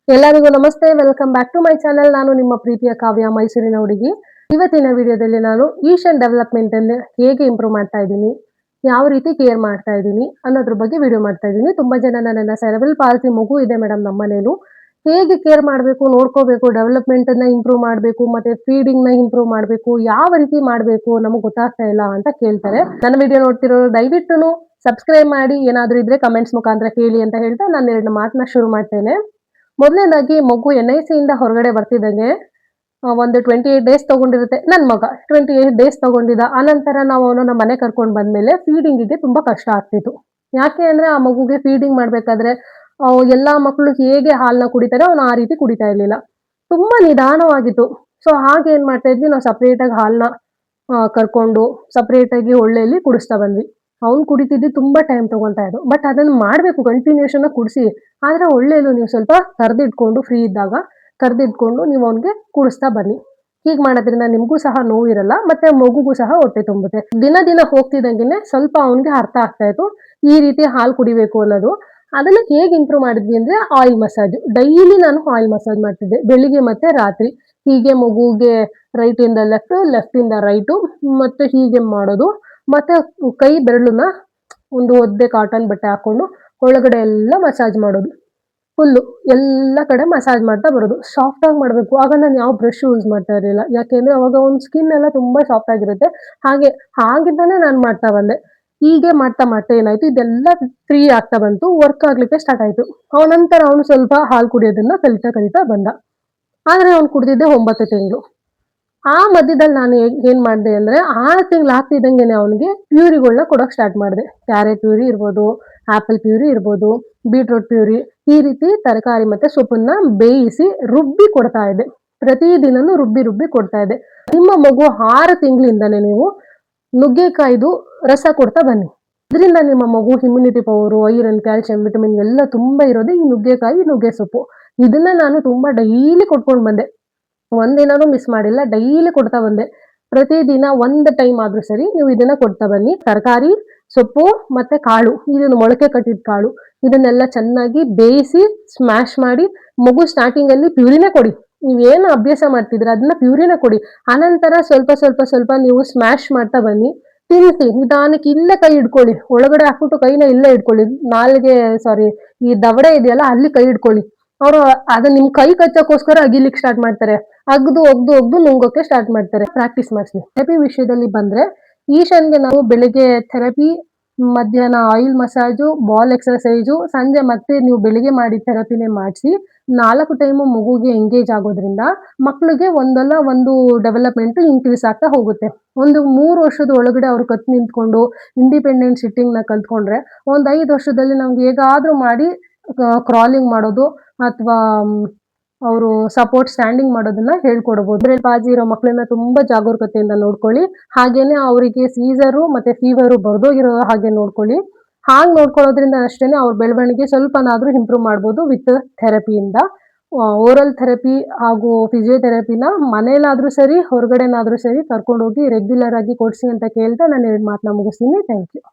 ಎಲ್ಲರಿಗೂ ನಮಸ್ತೆ, welcome back to my channel. ನಾನು ನಿಮ್ಮ ಪ್ರೀತಿಯ ಕಾವ್ಯ, ಮೈಸೂರಿನ ಹುಡುಗಿ. ಇವತ್ತಿನ ವಿಡಿಯೋದಲ್ಲಿ ನಾನು ಈಶನ್ ಡೆವಲಪ್ಮೆಂಟ್ ಅನ್ನು ಹೇಗೆ ಇಂಪ್ರೂವ್ ಮಾಡ್ತಾ ಇದ್ದೀನಿ, ಯಾವ ರೀತಿ ಕೇರ್ ಮಾಡ್ತಾ ಇದ್ದೀನಿ ಅನ್ನೋದ್ರ ಬಗ್ಗೆ ವಿಡಿಯೋ ಮಾಡ್ತಾ ಇದ್ದೀನಿ. ತುಂಬಾ ಜನ ನನ್ನ ಸೆರೆಬ್ರಲ್ ಪಾಲ್ಸಿ ಮಗು ಇದೆ ಮೇಡಮ್ ನಮ್ಮ ಮನೇಲಿ, ಹೇಗೆ ಕೇರ್ ಮಾಡಬೇಕು, ನೋಡ್ಕೋಬೇಕು, ಡೆವಲಪ್ಮೆಂಟ್ ಅನ್ನ ಇಂಪ್ರೂವ್ ಮಾಡಬೇಕು, ಮತ್ತೆ ಫೀಡಿಂಗ್ ನ ಇಂಪ್ರೂವ್ ಮಾಡಬೇಕು, ಯಾವ ರೀತಿ ಮಾಡಬೇಕು ನಮಗೆ ಗೊತ್ತಾಗ್ತಾ ಇಲ್ಲ ಅಂತ ಕೇಳ್ತಾರೆ. ನನ್ನ ವಿಡಿಯೋ ನೋಡ್ತಿರೋ ದಯವಿಟ್ಟು ಸಬ್ಸ್ಕ್ರೈಬ್ ಮಾಡಿ, ಏನಾದ್ರೂ ಇದ್ರೆ ಕಮೆಂಟ್ಸ್ ಮುಖಾಂತರ ಕೇಳಿ ಅಂತ ಹೇಳ್ತಾ ನಾನು ಎರಡು ಮಾತನ್ನ ಶುರು ಮಾಡ್ತೇನೆ. ಮೊದಲನೇದಾಗಿ ಮಗು NIC ಇಂದ ಹೊರಗಡೆ ಬರ್ತಿದ್ದಂಗೆ ಒಂದು 28 ಡೇಸ್ ತಗೊಂಡಿರುತ್ತೆ. ನನ್ನ ಮಗ 28 ಡೇಸ್ ತಗೊಂಡಿದ್ದ. ಆನಂತರ ನಾವು ಅವನನ್ನ ಮನೆ ಕರ್ಕೊಂಡು ಬಂದ್ಮೇಲೆ ಫೀಡಿಂಗಿಗೆ ತುಂಬಾ ಕಷ್ಟ ಆಗ್ತಿತ್ತು. ಯಾಕೆ ಅಂದ್ರೆ ಆ ಮಗುಗೆ ಫೀಡಿಂಗ್ ಮಾಡ್ಬೇಕಾದ್ರೆ ಎಲ್ಲಾ ಮಕ್ಕಳು ಹೇಗೆ ಹಾಲನ್ನ ಕುಡಿತಾರೆ ಅವನು ಆ ರೀತಿ ಕುಡಿತಾ ಇರ್ಲಿಲ್ಲ. ತುಂಬಾ ನಿಧಾನವಾಗಿತ್ತು. ಸೊ ಹಾಗೆ ಏನ್ ಮಾಡ್ತಾ ಇದ್ವಿ, ನಾವು ಸಪರೇಟ್ ಆಗಿ ಹಾಲನ್ನ ಕರ್ಕೊಂಡು ಸಪರೇಟ್ ಆಗಿ ಒಳ್ಳೆಯಲ್ಲಿ ಕುಡಿಸ್ತಾ ಬಂದ್ವಿ. ಅವ್ನು ಕುಡಿತಿದ್ದು ತುಂಬಾ ಟೈಮ್ ತಗೊಳ್ತಾ ಇದ್ದು. ಬಟ್ ಅದನ್ನ ಮಾಡ್ಬೇಕು, ಕಂಟಿನ್ಯೂಷನ್ ಕುಡಿಸಿ. ಆದ್ರೆ ಒಳ್ಳೆಯದು ನೀವು ಸ್ವಲ್ಪ ಕರ್ದಿಟ್ಕೊಂಡು ಫ್ರೀ ಇದ್ದಾಗ ಕರ್ದಿಟ್ಕೊಂಡು ನೀವು ಅವ್ನಿಗೆ ಕುಡಿಸ್ತಾ ಬನ್ನಿ. ಹೀಗ್ ಮಾಡೋದ್ರಿಂದ ನಿಮ್ಗೂ ಸಹ ನೋವಿರಲ್ಲ, ಮತ್ತೆ ಮಗುಗೂ ಸಹ ಹೊಟ್ಟೆ ತುಂಬುತ್ತೆ. ದಿನ ದಿನ ಹೋಗ್ತಿದ್ದಂಗೆನೆ ಸ್ವಲ್ಪ ಅವ್ನಿಗೆ ಅರ್ಥ ಆಗ್ತಾ ಇತ್ತು ಈ ರೀತಿ ಹಾಲು ಕುಡಿಬೇಕು ಅನ್ನೋದು. ಅದನ್ನ ಹೇಗೆ ಇಂಪ್ರೂವ್ ಮಾಡಿದ್ವಿ ಅಂದ್ರೆ ಆಯಿಲ್ ಮಸಾಜ್. ಡೈಲಿ ನಾನು ಆಯಿಲ್ ಮಸಾಜ್ ಮಾಡ್ತಿದ್ದೆ, ಬೆಳಿಗ್ಗೆ ಮತ್ತೆ ರಾತ್ರಿ. ಹೀಗೆ ಮಗುಗೆ ರೈಟ್ ಇಂದ ಲೆಫ್ಟ್, ಲೆಫ್ಟ್ ಇಂದ ರೈಟು, ಮತ್ತೆ ಹೀಗೆ ಮಾಡೋದು. ಮತ್ತೆ ಕೈ ಬೆರಳನ್ನ ಒಂದು ಒದ್ದೆ ಕಾಟನ್ ಬಟ್ಟೆ ಹಾಕೊಂಡು ಒಳಗಡೆ ಎಲ್ಲ ಮಸಾಜ್ ಮಾಡೋದು. ಫುಲ್ಲು ಎಲ್ಲ ಕಡೆ ಮಸಾಜ್ ಮಾಡ್ತಾ ಬರೋದು. ಸಾಫ್ಟ್ ಆಗಿ ಮಾಡಬೇಕು. ಆಗ ನಾನು ಯಾವ ಬ್ರಷ್ ಯೂಸ್ ಮಾಡ್ತಾ ಇರಲಿಲ್ಲ, ಯಾಕೆಂದ್ರೆ ಅವಾಗ ಅವ್ನ ಸ್ಕಿನ್ ಎಲ್ಲ ತುಂಬಾ ಸಾಫ್ಟ್ ಆಗಿರುತ್ತೆ. ಹಾಗಿದ್ದಾನೆ ನಾನು ಮಾಡ್ತಾ ಬಂದೆ. ಹೀಗೆ ಮಾಡ್ತಾ ಮಾಡ್ತಾ ಏನಾಯ್ತು, ಇದೆಲ್ಲ ಫ್ರೀ ಆಗ್ತಾ ಬಂತು, ವರ್ಕ್ ಆಗ್ಲಿಕ್ಕೆ ಸ್ಟಾರ್ಟ್ ಆಯ್ತು. ಅವನಂತರ ಅವನು ಸ್ವಲ್ಪ ಹಾಲು ಕುಡಿಯೋದನ್ನ ಕಲಿತಾ ಕಲಿತಾ ಬಂದ. ಆದ್ರೆ ಅವ್ನು ಕುಡ್ದಿದ್ದೆ 9 ತಿಂಗಳು. ಆ ಮಧ್ಯದಲ್ಲಿ ನಾನು ಏನ್ ಮಾಡಿದೆ ಅಂದ್ರೆ 6 ತಿಂಗಳು ಆಗ್ತಿದ್ದಂಗೆನೆ ಅವನಿಗೆ ಪ್ಯೂರಿಗಳನ್ನ ಕೊಡೋಕೆ ಸ್ಟಾರ್ಟ್ ಮಾಡಿದೆ. ಕ್ಯಾರೆಟ್ ಪ್ಯೂರಿ ಇರ್ಬೋದು, ಆಪಲ್ ಪ್ಯೂರಿ ಇರ್ಬೋದು, ಬೀಟ್ರೂಟ್ ಪ್ಯೂರಿ, ಈ ರೀತಿ ತರಕಾರಿ ಮತ್ತೆ ಸೊಪ್ಪನ್ನ ಬೇಯಿಸಿ ರುಬ್ಬಿ ಕೊಡ್ತಾ ಇದ್ದೆ. ಪ್ರತಿದಿನನೂ ರುಬ್ಬಿ ರುಬ್ಬಿ ಕೊಡ್ತಾ ಇದ್ದೆ. ನಿಮ್ಮ ಮಗು 6 ತಿಂಗಳಿಂದಾನೆ ನೀವು ನುಗ್ಗೆಕಾಯ್ದು ರಸ ಕೊಡ್ತಾ ಬನ್ನಿ. ಇದರಿಂದ ನಿಮ್ಮ ಮಗು immunity power, iron, calcium, vitamin ಎಲ್ಲ ತುಂಬಾ ಇರೋದು ಈ ನುಗ್ಗೆಕಾಯಿ, ನುಗ್ಗೆ ಸೊಪ್ಪು. ಇದನ್ನ ನಾನು ತುಂಬಾ ಡೈಲಿ ಕೊಟ್ಕೊಂಡು ಬಂದೆ. ಒಂದಿನಾನು ಮಿಸ್ ಮಾಡಿಲ್ಲ, ಡೈಲಿ ಕೊಡ್ತಾ ಬಂದೆ. ಪ್ರತಿದಿನ ಒಂದು ಟೈಮ್ ಆದ್ರೂ ಸರಿ ನೀವು ಇದನ್ನ ಕೊಡ್ತಾ ಬನ್ನಿ. ತರಕಾರಿ, ಸೊಪ್ಪು ಮತ್ತೆ ಕಾಳು, ಇದನ್ನು ಮೊಳಕೆ ಕಟ್ಟಿದ ಕಾಳು, ಇದನ್ನೆಲ್ಲ ಚೆನ್ನಾಗಿ ಬೇಯಿಸಿ ಸ್ಮ್ಯಾಶ್ ಮಾಡಿ ಮಗು ಸ್ಟಾರ್ಟಿಂಗ್ ಅಲ್ಲಿ ಪ್ಯೂರಿನೇ ಕೊಡಿ. ನೀವೇನು ಅಭ್ಯಾಸ ಮಾಡ್ತಿದ್ರೆ ಅದನ್ನ ಪ್ಯೂರಿನೇ ಕೊಡಿ. ಅನಂತರ ಸ್ವಲ್ಪ ಸ್ವಲ್ಪ ಸ್ವಲ್ಪ ನೀವು ಸ್ಮ್ಯಾಶ್ ಮಾಡ್ತಾ ಬನ್ನಿ. ತಿನ್ನಿಸಿ ನಿಧಾನಕ್ಕೆ. ಇಲ್ಲೇ ಕೈ ಇಡ್ಕೊಳ್ಳಿ, ಒಳಗಡೆ ಹಾಕ್ಬಿಟ್ಟು ಕೈನ ಇಲ್ಲೇ ಇಡ್ಕೊಳ್ಳಿ. ನಾಲ್ಗೆ ಸಾರಿ, ಈ ದವಡೆ ಇದೆಯಲ್ಲ ಅಲ್ಲಿ ಕೈ ಇಡ್ಕೊಳ್ಳಿ. ಅವರು ಅದು ನಿಮ್ ಕೈ ಕಚ್ಚೋಕೋಸ್ಕರ ಅಗಿಲಿಕ್ಕೆ ಸ್ಟಾರ್ಟ್ ಮಾಡ್ತಾರೆ. ಅಗ್ದು ಒಗ್ದು ಒಗ್ದು ನುಂಗೋಕೆ ಸ್ಟಾರ್ಟ್ ಮಾಡ್ತಾರೆ. ಪ್ರಾಕ್ಟೀಸ್ ಮಾಡಿಸಿ. ಥೆರಪಿ ವಿಷಯದಲ್ಲಿ ಬಂದ್ರೆ, ಈಶನ್ಗೆ ನಾವು ಬೆಳಿಗ್ಗೆ ಥೆರಪಿ, ಮಧ್ಯಾಹ್ನ ಆಯಿಲ್ ಮಸಾಜು, ಬಾಲ್ ಎಕ್ಸರ್ಸೈಜು, ಸಂಜೆ ಮತ್ತೆ ನೀವು ಬೆಳಿಗ್ಗೆ ಮಾಡಿ ಥೆರಪಿನೇ ಮಾಡಿಸಿ 4 ಟೈಮು ಮಗುಗೆ ಎಂಗೇಜ್ ಆಗೋದ್ರಿಂದ ಮಕ್ಕಳಿಗೆ ಒಂದಲ್ಲ ಒಂದು ಡೆವಲಪ್ಮೆಂಟ್ ಇನ್ಕ್ರೀಸ್ ಆಗ್ತಾ ಹೋಗುತ್ತೆ. ಒಂದು 3 ವರ್ಷದ ಒಳಗಡೆ ಅವ್ರು ಕತ್ ನಿಂತ್ಕೊಂಡು ಇಂಡಿಪೆಂಡೆಂಟ್ ಸಿಟ್ಟಿಂಗ್ ನ ಕಲ್ತ್ಕೊಂಡ್ರೆ, ಒಂದ್ 5 ವರ್ಷದಲ್ಲಿ ನಮ್ಗೆ ಹೇಗಾದ್ರೂ ಮಾಡಿ ಕ್ರಾಲಿಂಗ್ ಮಾಡೋದು ಅಥವಾ ಅವರು ಸಪೋರ್ಟ್ ಸ್ಟ್ಯಾಂಡಿಂಗ್ ಮಾಡೋದನ್ನ ಹೇಳ್ಕೊಡ್ಬೋದು. ಬ್ರೆಲ್ ಪಾಲ್ಸಿ ಇರೋ ಮಕ್ಕಳನ್ನ ತುಂಬಾ ಜಾಗರೂಕತೆಯಿಂದ ನೋಡ್ಕೊಳ್ಳಿ. ಹಾಗೇನೆ ಅವರಿಗೆ ಸೀಸರು ಮತ್ತೆ ಫೀವರು ಬರ್ದೋಗಿರೋ ಹಾಗೆ ನೋಡ್ಕೊಳ್ಳಿ. ಹಾಗೆ ನೋಡ್ಕೊಳ್ಳೋದ್ರಿಂದ ಅಷ್ಟೇನೆ ಅವ್ರ ಬೆಳವಣಿಗೆ ಸ್ವಲ್ಪನಾದ್ರೂ ಇಂಪ್ರೂವ್ ಮಾಡ್ಬೋದು ವಿತ್ ಥೆರಪಿಯಿಂದ. ಓರಲ್ ಥೆರಪಿ ಹಾಗೂ ಫಿಸಿಯೋಥೆರಪಿನ ಮನೇಲಾದ್ರೂ ಸರಿ, ಹೊರಗಡೆನಾದ್ರೂ ಸರಿ ಕರ್ಕೊಂಡೋಗಿ ರೆಗ್ಯುಲರ್ ಆಗಿ ಕೊಡ್ಸಿ ಅಂತ ಕೇಳ್ತಾ ನಾನು 2 ಮಾತನ್ನ ಮುಗಿಸ್ತೀನಿ. Thank you.